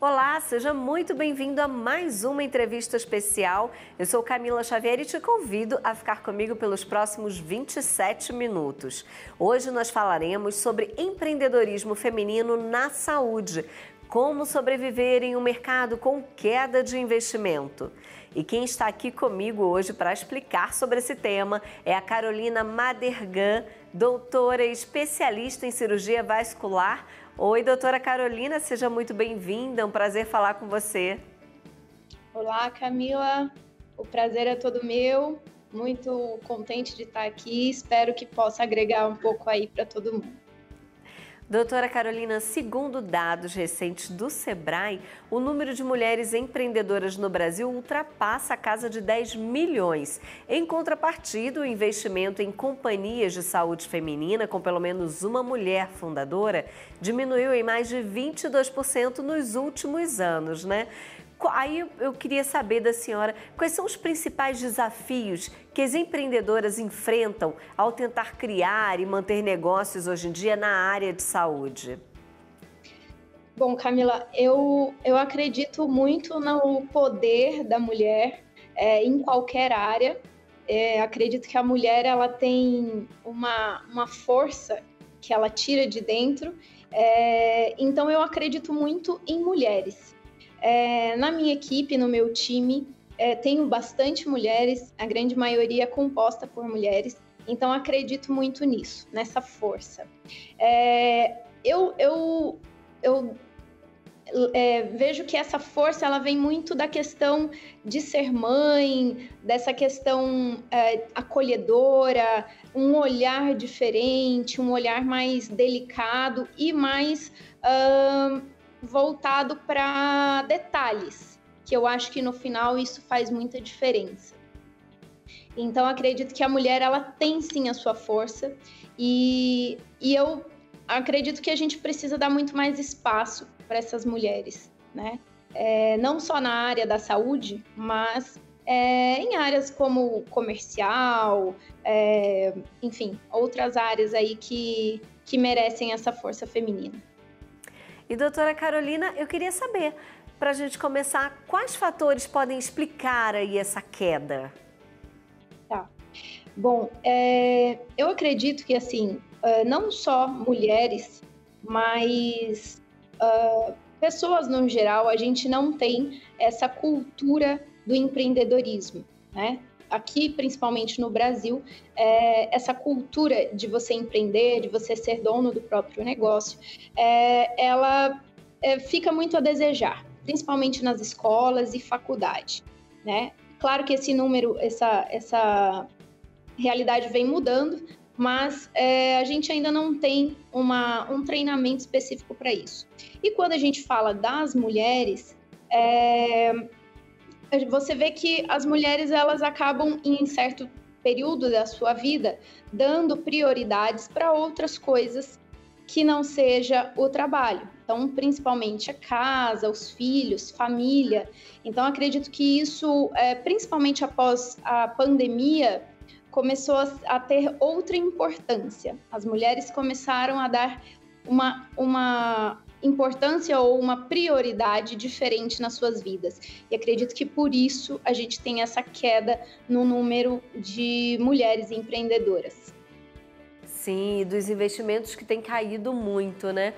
Olá, seja muito bem-vindo a mais uma entrevista especial. Eu sou Camila Xavier e te convido a ficar comigo pelos próximos 27 minutos. Hoje nós falaremos sobre empreendedorismo feminino na saúde, como sobreviver em um mercado com queda de investimento. E quem está aqui comigo hoje para explicar sobre esse tema é a Carolina Madergan, doutora e especialista em cirurgia vascular. Oi, doutora Carolina, seja muito bem-vinda, é um prazer falar com você. Olá, Camila, o prazer é todo meu, muito contente de estar aqui, espero que possa agregar um pouco aí para todo mundo. Doutora Carolina, segundo dados recentes do Sebrae, o número de mulheres empreendedoras no Brasil ultrapassa a casa de 10 milhões. Em contrapartida, o investimento em companhias de saúde feminina, com pelo menos uma mulher fundadora, diminuiu em mais de 22% nos últimos anos, né? Aí eu queria saber da senhora quais são os principais desafios que as empreendedoras enfrentam ao tentar criar e manter negócios hoje em dia na área de saúde. Bom, Camila, eu acredito muito no poder da mulher em qualquer área. Acredito que a mulher ela tem uma força que ela tira de dentro. Então, eu acredito muito em mulheres. Na minha equipe, no meu time, tenho bastante mulheres, a grande maioria é composta por mulheres, então acredito muito nisso, nessa força. Eu vejo que essa força ela vem muito da questão de ser mãe, dessa questão acolhedora, um olhar diferente, um olhar mais delicado e mais voltado para detalhes, que eu acho que no final isso faz muita diferença. Então, acredito que a mulher ela tem sim a sua força e eu acredito que a gente precisa dar muito mais espaço para essas mulheres, né? Não só na área da saúde, mas em áreas como comercial, enfim, outras áreas aí que merecem essa força feminina. E doutora Carolina, eu queria saber, para a gente começar, quais fatores podem explicar aí essa queda? Tá. Bom, eu acredito que, assim, não só mulheres, mas pessoas no geral, a gente não tem essa cultura do empreendedorismo, né? Aqui, principalmente no Brasil, essa cultura de você empreender, de você ser dono do próprio negócio, ela fica muito a desejar, principalmente nas escolas e faculdade, né? Claro que esse número, essa realidade vem mudando, mas a gente ainda não tem um treinamento específico para isso. E quando a gente fala das mulheres, você vê que as mulheres elas acabam em certo período da sua vida dando prioridades para outras coisas que não seja o trabalho. Então, principalmente a casa, os filhos, família. Então, acredito que isso, principalmente após a pandemia, começou a ter outra importância. As mulheres começaram a dar uma importância ou uma prioridade diferente nas suas vidas. E acredito que por isso a gente tem essa queda no número de mulheres empreendedoras. Sim, dos investimentos que tem caído muito, né?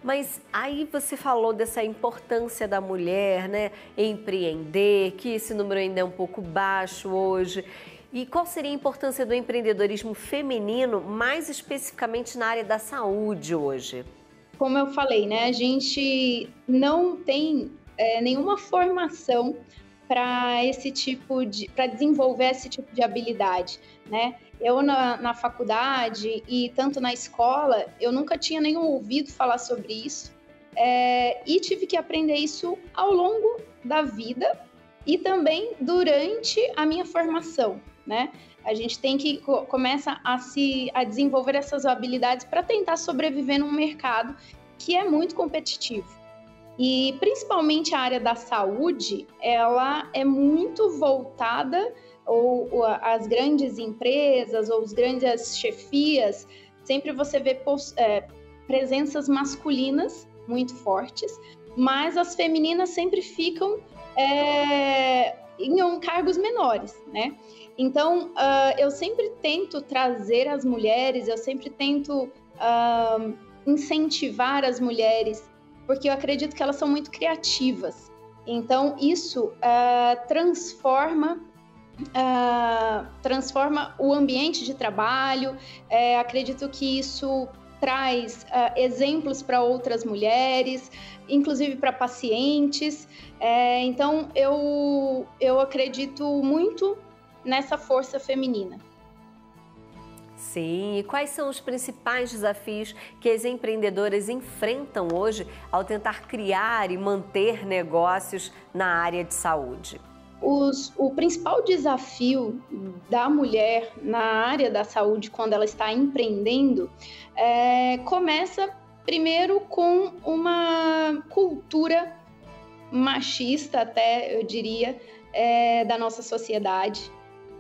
Mas aí você falou dessa importância da mulher, né? Empreender, que esse número ainda é um pouco baixo hoje. E qual seria a importância do empreendedorismo feminino, mais especificamente na área da saúde hoje? Como eu falei, né, a gente não tem nenhuma formação para desenvolver esse tipo de habilidade, né? Eu na faculdade e tanto na escola, eu nunca tinha nem ouvido falar sobre isso e tive que aprender isso ao longo da vida e também durante a minha formação, né? A gente tem que começa a desenvolver essas habilidades para tentar sobreviver num mercado que é muito competitivo. E principalmente a área da saúde, ela é muito voltada, ou as grandes empresas, ou as grandes chefias, sempre você vê presenças masculinas muito fortes, mas as femininas sempre ficam em cargos menores, né? Então, eu sempre tento trazer as mulheres, eu sempre tento incentivar as mulheres, porque eu acredito que elas são muito criativas. Então, isso transforma o ambiente de trabalho. Acredito que isso traz exemplos para outras mulheres, inclusive para pacientes. Então, eu acredito muito nessa força feminina. Sim, e quais são os principais desafios que as empreendedoras enfrentam hoje ao tentar criar e manter negócios na área de saúde? O principal desafio da mulher na área da saúde, quando ela está empreendendo, começa primeiro com uma cultura machista, até eu diria, da nossa sociedade,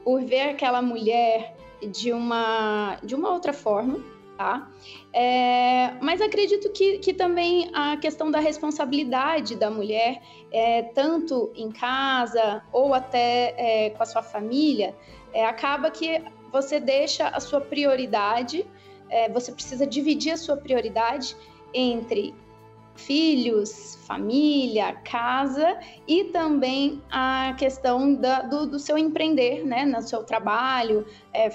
por ver aquela mulher de uma outra forma, tá? Mas acredito que também a questão da responsabilidade da mulher, tanto em casa ou até com a sua família, acaba que você deixa a sua prioridade, você precisa dividir a sua prioridade entre filhos, família, casa e também a questão do seu empreender, né, no seu trabalho,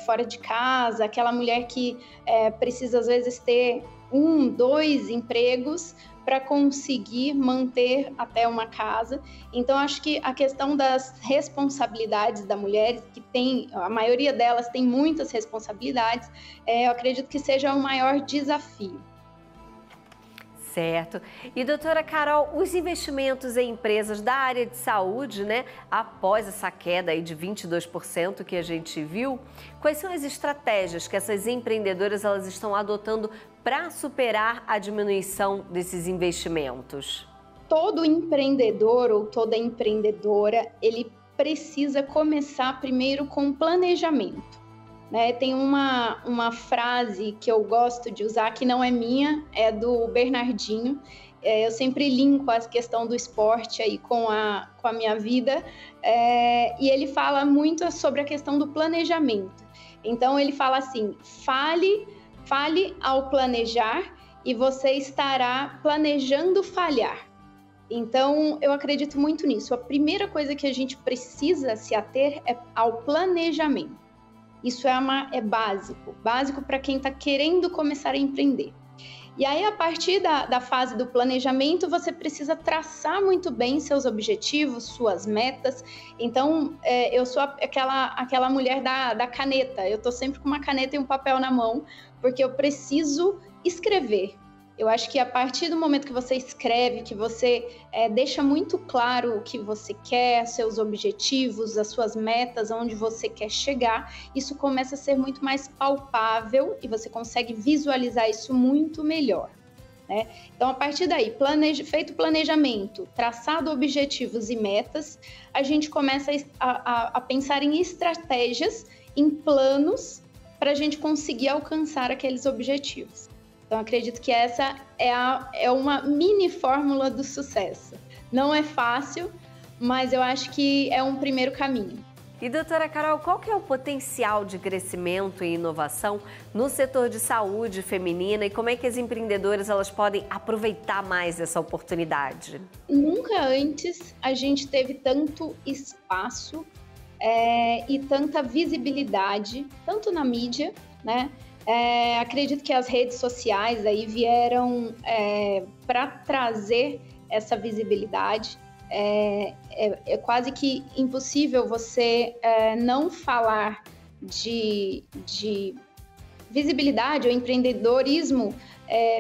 fora de casa, aquela mulher que precisa às vezes ter 1, 2 empregos para conseguir manter até uma casa. Então, acho que a questão das responsabilidades da mulher, a maioria delas tem muitas responsabilidades, eu acredito que seja o maior desafio. Certo. E doutora Carol, os investimentos em empresas da área de saúde, né, após essa queda aí de 22% que a gente viu, quais são as estratégias que essas empreendedoras elas estão adotando para superar a diminuição desses investimentos? Todo empreendedor ou toda empreendedora, ele precisa começar primeiro com planejamento. Tem uma frase que eu gosto de usar, que não é minha, é do Bernardinho. Eu sempre linko a questão do esporte aí com a minha vida, e ele fala muito sobre a questão do planejamento. Então, ele fala assim: fale ao planejar e você estará planejando falhar. Então, eu acredito muito nisso. A primeira coisa que a gente precisa se ater é ao planejamento. Isso é básico para quem está querendo começar a empreender. E aí, a partir da fase do planejamento, você precisa traçar muito bem seus objetivos, suas metas. Então, eu sou aquela mulher da caneta. Eu estou sempre com uma caneta e um papel na mão, porque eu preciso escrever. Eu acho que a partir do momento que você escreve, que você deixa muito claro o que você quer, seus objetivos, as suas metas, aonde você quer chegar, isso começa a ser muito mais palpável e você consegue visualizar isso muito melhor, né? Então, a partir daí, feito o planejamento, traçado objetivos e metas, a gente começa a pensar em estratégias, em planos, para a gente conseguir alcançar aqueles objetivos. Então, acredito que essa é uma mini fórmula do sucesso. Não é fácil, mas eu acho que é um primeiro caminho. E, doutora Carol, qual que é o potencial de crescimento e inovação no setor de saúde feminina e como é que as empreendedoras elas podem aproveitar mais essa oportunidade? Nunca antes a gente teve tanto espaço e tanta visibilidade, tanto na mídia, né? Acredito que as redes sociais aí vieram para trazer essa visibilidade. É quase que impossível você não falar de visibilidade ou empreendedorismo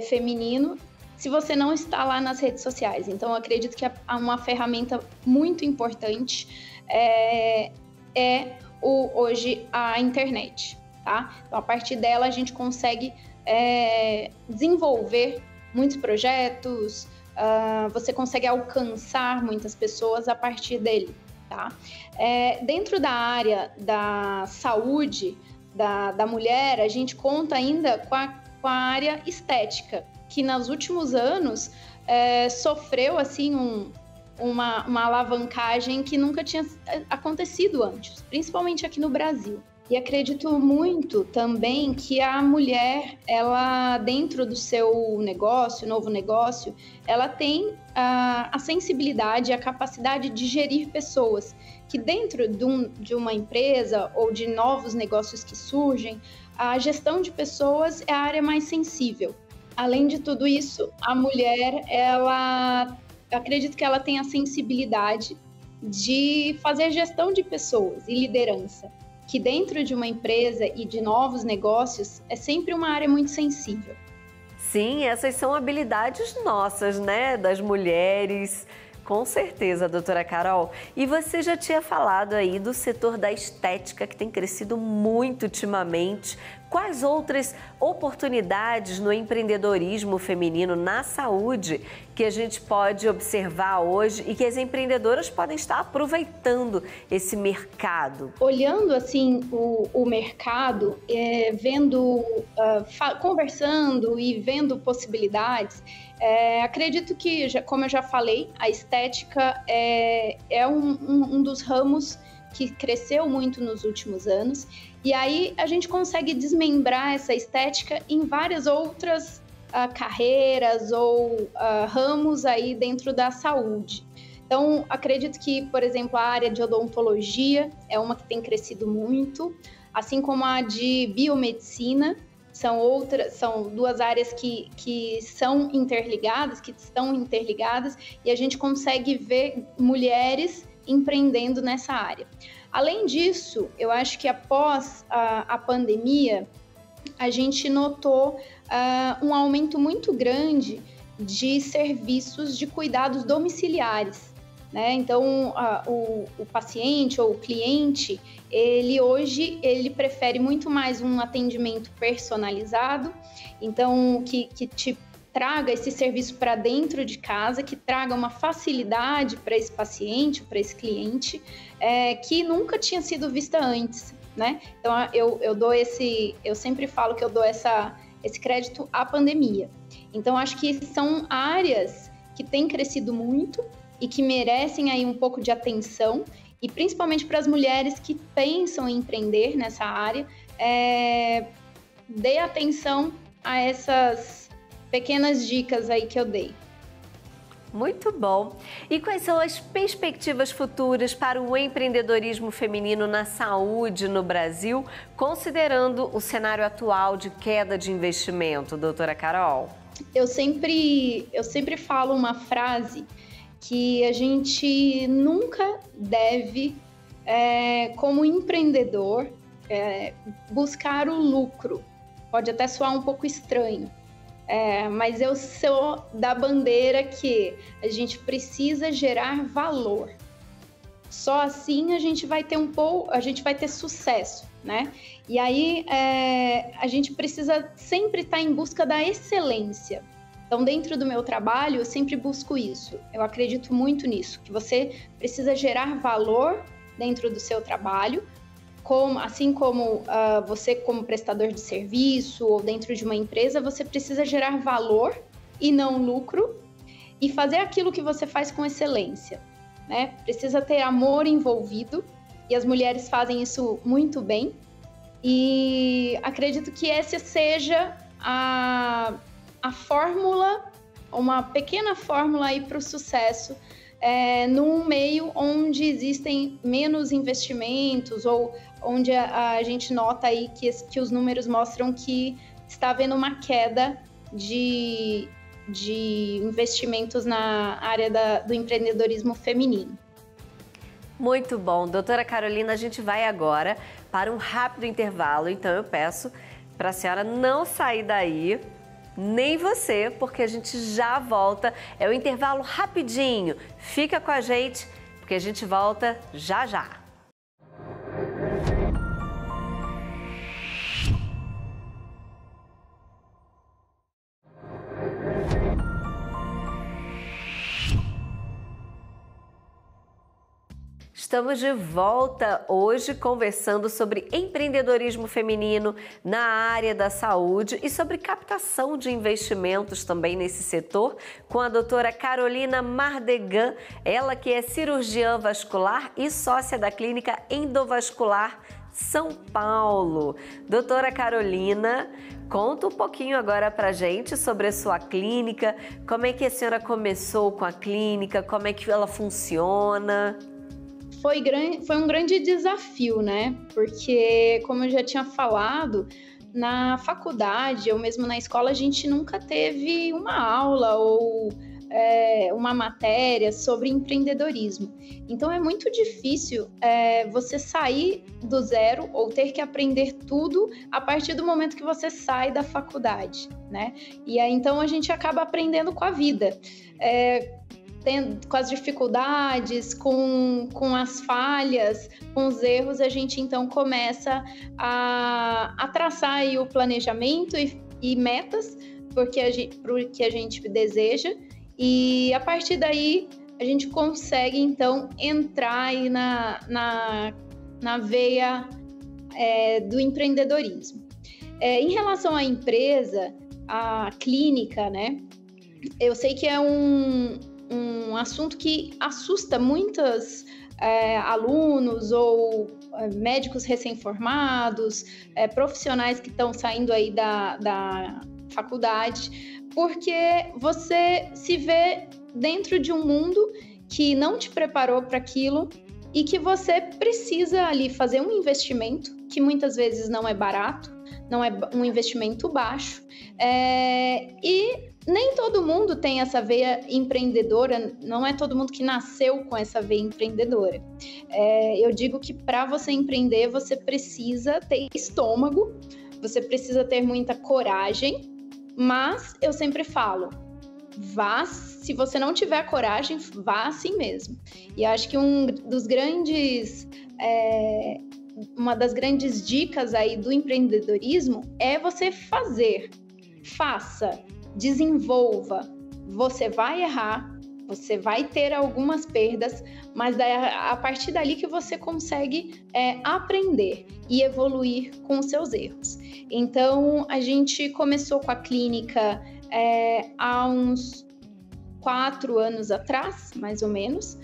feminino se você não está lá nas redes sociais. Então, acredito que uma ferramenta muito importante hoje a internet. Tá? Então, a partir dela, a gente consegue desenvolver muitos projetos, você consegue alcançar muitas pessoas a partir dele. Tá? Dentro da área da saúde da mulher, a gente conta ainda com a área estética, que nos últimos anos sofreu assim uma alavancagem que nunca tinha acontecido antes, principalmente aqui no Brasil. E acredito muito também que a mulher, ela dentro do seu negócio, novo negócio, ela tem a sensibilidade, a capacidade de gerir pessoas, que dentro de uma empresa ou de novos negócios que surgem, a gestão de pessoas é a área mais sensível. Além de tudo isso, a mulher, acredito que ela tem a sensibilidade de fazer gestão de pessoas e liderança, que dentro de uma empresa e de novos negócios é sempre uma área muito sensível. Sim, essas são habilidades nossas, né, das mulheres. Com certeza, doutora Carol. E você já tinha falado aí do setor da estética, que tem crescido muito ultimamente. Quais outras oportunidades no empreendedorismo feminino na saúde que a gente pode observar hoje e que as empreendedoras podem estar aproveitando esse mercado? Olhando assim o mercado, conversando e vendo possibilidades, acredito que, como eu já falei, a estética é um dos ramos que cresceu muito nos últimos anos, e aí a gente consegue desmembrar essa estética em várias outras carreiras ou ramos aí dentro da saúde. Então, acredito que, por exemplo, a área de odontologia é uma que tem crescido muito, assim como a de biomedicina. São duas áreas que são interligadas, que estão interligadas, e a gente consegue ver mulheres empreendendo nessa área. Além disso, eu acho que após a pandemia, a gente notou um aumento muito grande de serviços de cuidados domiciliares, né? Então, o paciente ou o cliente, ele prefere muito mais um atendimento personalizado, então que te traga esse serviço para dentro de casa, que traga uma facilidade para esse paciente, para esse cliente, que nunca tinha sido vista antes, né? Então, eu sempre falo que eu dou esse crédito à pandemia. Então, acho que são áreas que têm crescido muito e que merecem aí um pouco de atenção, e principalmente para as mulheres que pensam em empreender nessa área, dê atenção a essas pequenas dicas aí que eu dei. Muito bom. E quais são as perspectivas futuras para o empreendedorismo feminino na saúde no Brasil, considerando o cenário atual de queda de investimento, doutora Carol? Eu sempre falo uma frase que a gente nunca deve, como empreendedor, buscar o lucro. Pode até soar um pouco estranho, mas eu sou da bandeira que a gente precisa gerar valor. Só assim a gente vai ter sucesso, né? E aí a gente precisa sempre estar em busca da excelência. Então, dentro do meu trabalho, eu sempre busco isso. Eu acredito muito nisso, que você precisa gerar valor dentro do seu trabalho, assim como você como prestador de serviço ou dentro de uma empresa, você precisa gerar valor e não lucro e fazer aquilo que você faz com excelência, né? Precisa ter amor envolvido e as mulheres fazem isso muito bem, e acredito que essa seja a fórmula, uma pequena fórmula aí para o sucesso, num meio onde existem menos investimentos ou onde a gente nota aí que os números mostram que está havendo uma queda de investimentos na área do empreendedorismo feminino. Muito bom. Doutora Carolina, a gente vai agora para um rápido intervalo, então eu peço para a senhora não sair daí, nem você, porque a gente já volta. É o intervalo rapidinho. Fica com a gente, porque a gente volta já já. Estamos de volta hoje conversando sobre empreendedorismo feminino na área da saúde e sobre captação de investimentos também nesse setor com a doutora Carolina Mardegan, ela que é cirurgiã vascular e sócia da Clínica Endovascular São Paulo. Doutora Carolina, conta um pouquinho agora pra gente sobre a sua clínica, como é que a senhora começou com a clínica, como é que ela funciona? Foi um grande desafio, né? Porque, como eu já tinha falado, na faculdade ou mesmo na escola, a gente nunca teve uma aula ou uma matéria sobre empreendedorismo. Então, é muito difícil você sair do zero ou ter que aprender tudo a partir do momento que você sai da faculdade, né? E aí, então, a gente acaba aprendendo com a vida. Com as dificuldades, com as falhas, com os erros, a gente então começa a traçar aí o planejamento e metas para o que a gente deseja, e a partir daí a gente consegue então entrar aí na veia do empreendedorismo. Em relação à empresa, à clínica, né? Eu sei que é um assunto que assusta muitos alunos ou médicos recém-formados, profissionais que estão saindo aí da faculdade, porque você se vê dentro de um mundo que não te preparou para aquilo e que você precisa ali fazer um investimento que muitas vezes não é barato, não é um investimento baixo, e nem todo mundo tem essa veia empreendedora, não é todo mundo que nasceu com essa veia empreendedora. Eu digo que para você empreender, você precisa ter estômago, você precisa ter muita coragem, mas eu sempre falo, se você não tiver coragem, vá assim mesmo. E acho que uma das grandes dicas aí do empreendedorismo é você faça, desenvolva. Você vai errar, você vai ter algumas perdas, mas a partir dali que você consegue aprender e evoluir com os seus erros. Então, a gente começou com a clínica há uns 4 anos atrás, mais ou menos,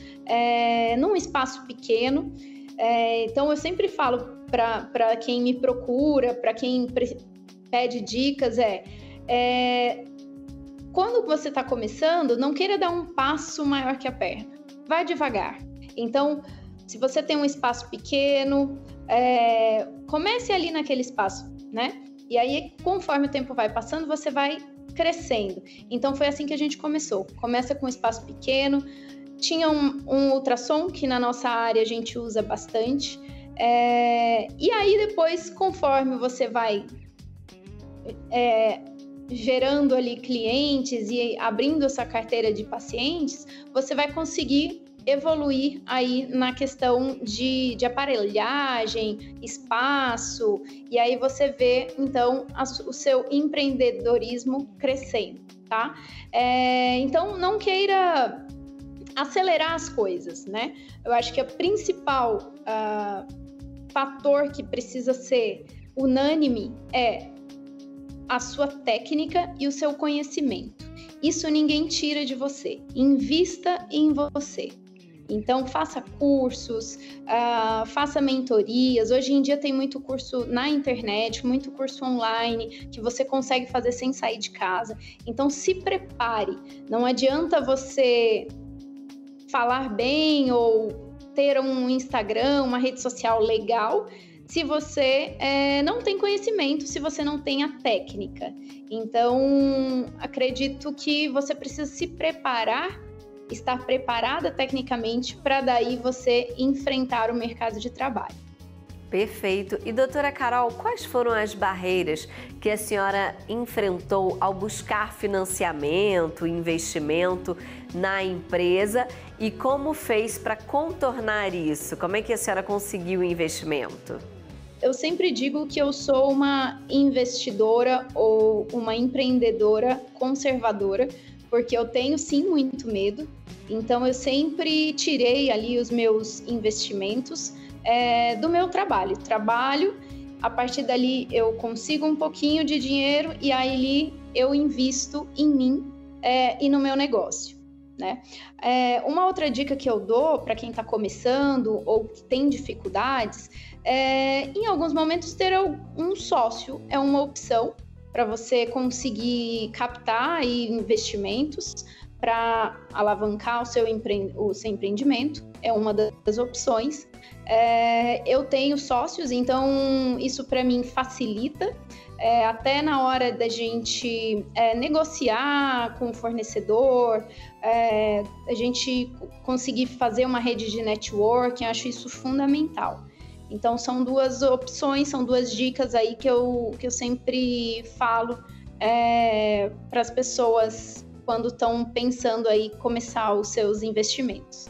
num espaço pequeno. Então, eu sempre falo para quem me procura, para quem pede dicas, quando você está começando, não queira dar um passo maior que a perna. Vai devagar. Então, se você tem um espaço pequeno, comece ali naquele espaço, né? E aí, conforme o tempo vai passando, você vai crescendo. Então, foi assim que a gente começou. Começa com um espaço pequeno. Tinha um ultrassom, que na nossa área a gente usa bastante. E aí, depois, conforme você vai gerando ali clientes e abrindo essa carteira de pacientes, você vai conseguir evoluir aí na questão de aparelhagem, espaço, e aí você vê, então, o seu empreendedorismo crescendo, tá? Então, não queira acelerar as coisas, né? Eu acho que o principal fator que precisa ser unânime é a sua técnica e o seu conhecimento. Isso ninguém tira de você. Invista em você. Então, faça cursos, faça mentorias. Hoje em dia tem muito curso na internet, muito curso online, que você consegue fazer sem sair de casa. Então, se prepare. Não adianta você falar bem ou ter um Instagram, uma rede social legal, se você não tem conhecimento, se você não tem a técnica. Então, acredito que você precisa se preparar, estar preparada tecnicamente para daí você enfrentar o mercado de trabalho. Perfeito. E doutora Carol, quais foram as barreiras que a senhora enfrentou ao buscar financiamento, investimento na empresa e como fez para contornar isso? Como é que a senhora conseguiu o investimento? Eu sempre digo que eu sou uma investidora ou uma empreendedora conservadora, porque eu tenho sim muito medo. Então, eu sempre tirei ali os meus investimentos do meu trabalho. A partir dali eu consigo um pouquinho de dinheiro e aí eu invisto em mim e no meu negócio, né? Uma outra dica que eu dou para quem está começando ou que tem dificuldades em alguns momentos ter um sócio é uma opção para você conseguir captar aí investimentos para alavancar o seu empreendimento, é uma das opções. Eu tenho sócios, então isso para mim facilita, até na hora da gente negociar com o fornecedor, a gente conseguir fazer uma rede de networking, acho isso fundamental. Então são duas opções, são duas dicas aí que eu sempre falo para as pessoas quando estão pensando aí começar os seus investimentos.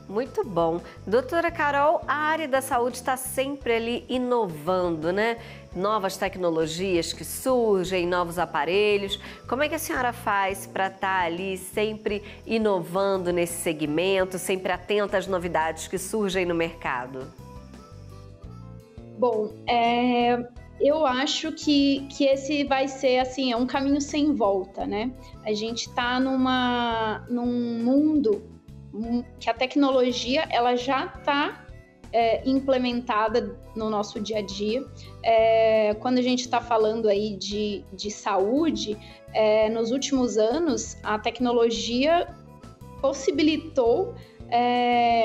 Muito bom. Doutora Carol, a área da saúde está sempre ali inovando, né? Novas tecnologias que surgem, novos aparelhos. Como é que a senhora faz para estar ali sempre inovando nesse segmento, sempre atenta às novidades que surgem no mercado? Bom, eu acho que esse vai ser assim, um caminho sem volta, né? A gente está num mundo que a tecnologia ela já está implementada no nosso dia a dia. Quando a gente está falando aí de saúde, nos últimos anos a tecnologia possibilitou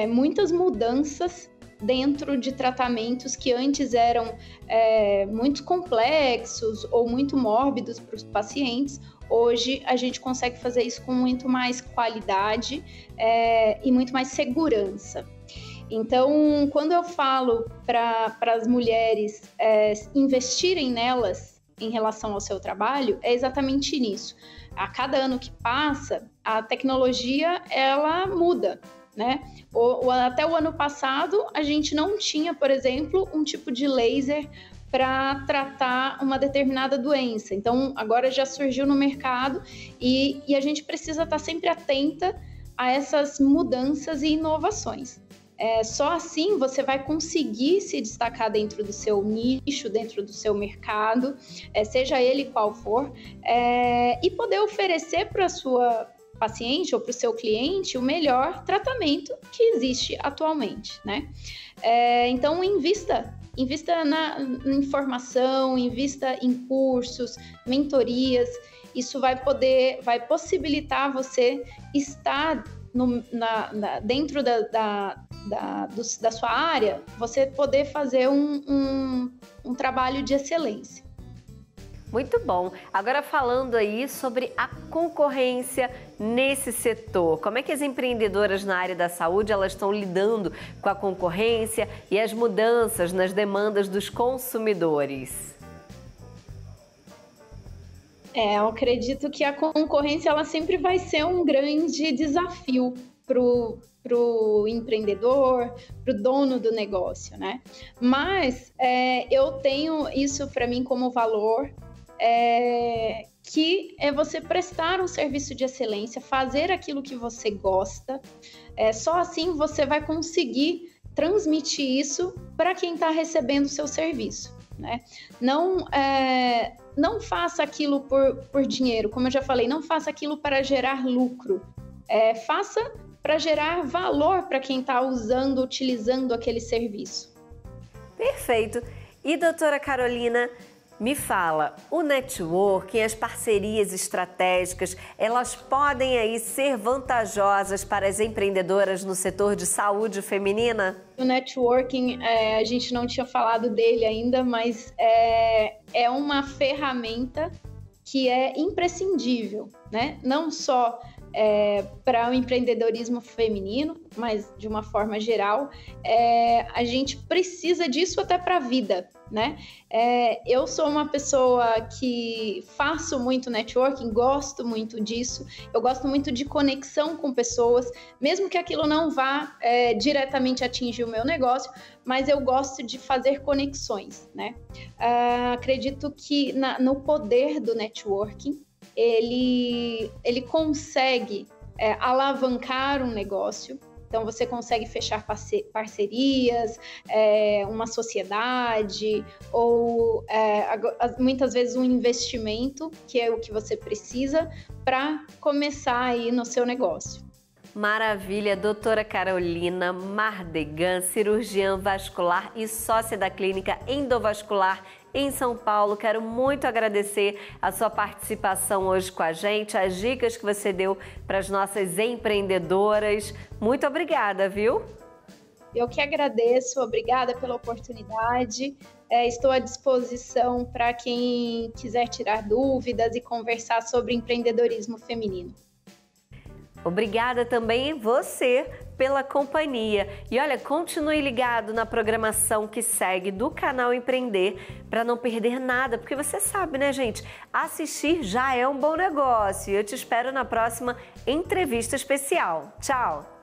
muitas mudanças dentro de tratamentos que antes eram muito complexos ou muito mórbidos para os pacientes. Hoje a gente consegue fazer isso com muito mais qualidade e muito mais segurança. Então, quando eu falo para as mulheres investirem nelas em relação ao seu trabalho, é exatamente nisso. A cada ano que passa, a tecnologia ela muda, né? Até o ano passado, a gente não tinha, por exemplo, um tipo de laser para tratar uma determinada doença. Então, agora já surgiu no mercado e a gente precisa estar sempre atenta a essas mudanças e inovações. Só assim você vai conseguir se destacar dentro do seu nicho, dentro do seu mercado, seja ele qual for, e poder oferecer para a sua paciente ou para o seu cliente o melhor tratamento que existe atualmente, né? Então, invista na informação, invista em cursos, mentorias. Isso vai possibilitar você estar dentro da sua área, você poder fazer um trabalho de excelência. Muito bom. Agora falando aí sobre a concorrência nesse setor. Como é que as empreendedoras na área da saúde elas estão lidando com a concorrência e as mudanças nas demandas dos consumidores? Eu acredito que a concorrência ela sempre vai ser um grande desafio pro empreendedor, pro dono do negócio, né? Mas eu tenho isso para mim como valor, que é você prestar um serviço de excelência, fazer aquilo que você gosta. Só assim você vai conseguir transmitir isso para quem está recebendo o seu serviço, né? Não faça aquilo por dinheiro, como eu já falei, não faça aquilo para gerar lucro. Faça para gerar valor para quem está utilizando aquele serviço. Perfeito. E doutora Carolina, me fala, o networking, as parcerias estratégicas, elas podem aí ser vantajosas para as empreendedoras no setor de saúde feminina? O networking, a gente não tinha falado dele ainda, mas é uma ferramenta que é imprescindível, né? Não só para o empreendedorismo feminino, mas de uma forma geral, a gente precisa disso até para a vida, né? Eu sou uma pessoa que faço muito networking, gosto muito disso, eu gosto muito de conexão com pessoas, mesmo que aquilo não vá diretamente atingir o meu negócio, mas eu gosto de fazer conexões, né? Acredito que no poder do networking, ele consegue alavancar um negócio. Então, você consegue fechar parcerias, uma sociedade ou muitas vezes um investimento, que é o que você precisa para começar aí no seu negócio. Maravilha, doutora Carolina Mardegan, cirurgiã vascular e sócia da Clínica Endovascular em São Paulo. Quero muito agradecer a sua participação hoje com a gente, as dicas que você deu para as nossas empreendedoras. Muito obrigada, viu? Eu que agradeço, obrigada pela oportunidade. Estou à disposição para quem quiser tirar dúvidas e conversar sobre empreendedorismo feminino. Obrigada também você pela companhia. E olha, continue ligado na programação que segue do canal Empreender para não perder nada, porque você sabe, né, gente? Assistir já é um bom negócio. Eu te espero na próxima entrevista especial. Tchau!